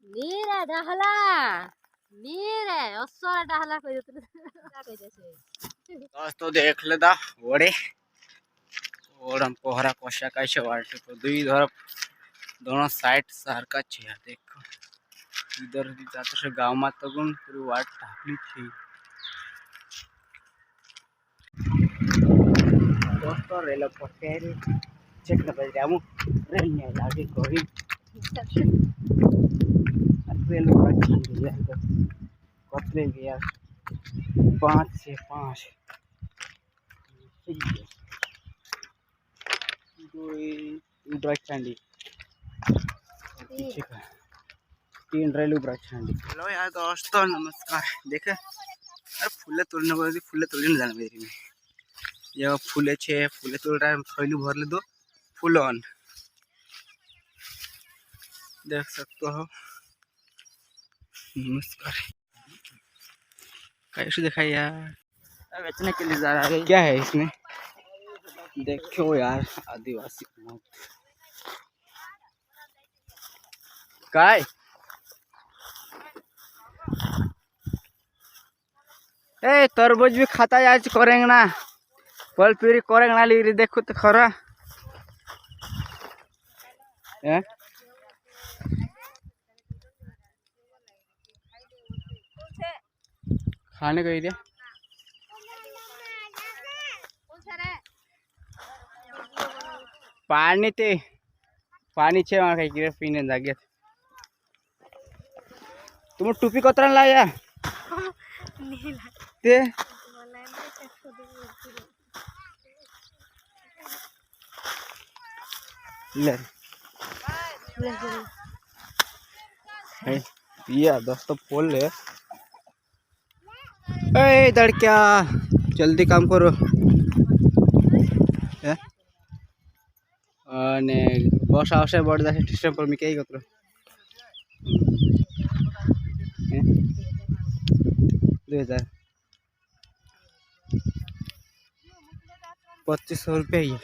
नीरे डहला नीरे असर डहला कह देत का कह देछे दोस्तों देख लेदा ओडे ओडम पोहरा कोशा कैसे वाट को दुई तरफ दोनों साइड सारका छे देखो इधर जाते से गांव में तो गुण पूरी वाट ढाकली थी। दोस्तों रेल पटेरी चेक न कर जामु रेल में लागे कोई रेल पर कतरे गया 5 से 5 उब्राचंडी पीछे का 3 रेल उब्राचंडी। हेलो यार दोस्तों नमस्कार। देखे अरे फूले तोड़ने बोले फूले तोड़ने जाना मेरी में ये फूले छे फूले तोड़ रहा है थैलू भर ले दो फूल ऑन देख सकते हो। नमस्कार कैसे दिखाई यार बेचने के लिए जा रहा है क्या है इसमें देखो यार आदिवासी मौत काय ए तरबूज भी खाता आज करेंगे ना फल पूरी करेंगे ना ली देखो तो खरा है खाने को एरिया पानी ते पानी छे वहाँ कहीं पीने जागे तुम टोपी कतरा लाया ते ले ये दोस्तों पोल ले ए इधर क्या जल्दी काम करो ने बस आवश्यक बढ़ जाए स्टेशन पर मैं क्या ही करो 2000 2500 रुपये ही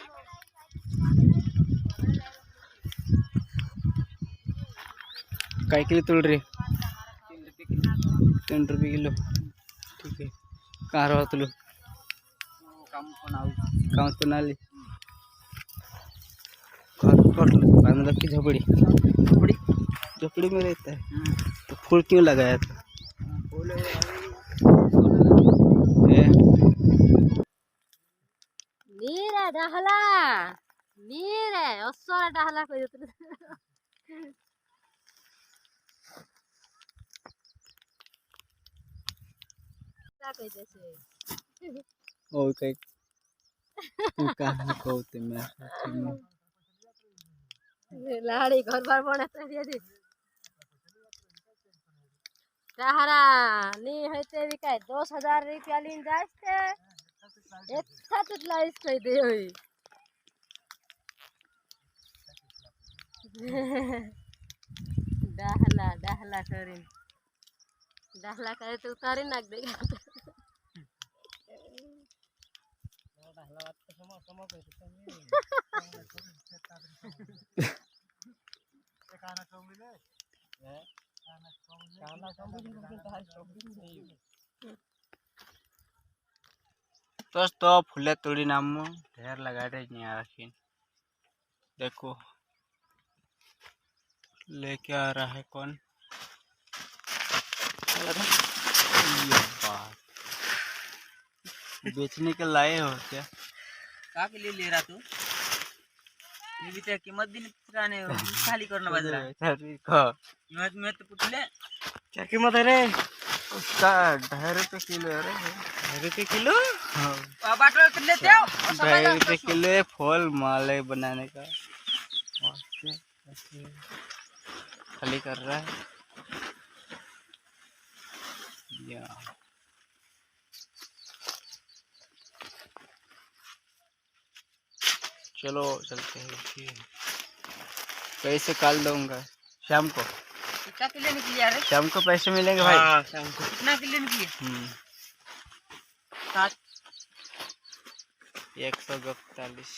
काय किलो तोड़ रहे 3 रुपये किलो ठीक है कहाँ रहो तुलो काम तो ना ली घर की झोपड़ी झोपड़ी झोपड़ी में रहता है तो फूल क्यों लगाया था नीरे डहला नीरे असर डहला कह देत का कह देछे ओ कई तू कहां कहते मैं लाड़ी घर बार बने दिया दी टहरा नहीं होते भी काय 10,000 रुपया लीन जाते एक लाइस कह दे होई डहला डहला करिन डहला करे तो उतारी नाक देगा डहला बात तो सम काना कमले काना कमले दोस्तों फूले तोड़ी नाम ढेर लगा रहे यहाँ रखी देखो लेके आ रहा है कौन ये बात बेचने के लाए हो क्या के लिए ले रहा तू ये भी तो कीमत भी नहीं पुराने खाली करना बज रहा है कीमत में तो पूछ ले क्या कीमत है रे उसका 2.5 रुपये किलो है रे 2.5 रुपये किलो हाँ बाटो कर लेते हो 2.5 रुपये किलो फल माले बनाने का खाली कर रहा है या चलो चलते हैं पैसे काल दूंगा शाम को कितना किलो निकली यार शाम को पैसे मिलेंगे भाई हाँ शाम को कितना किलो निकली 142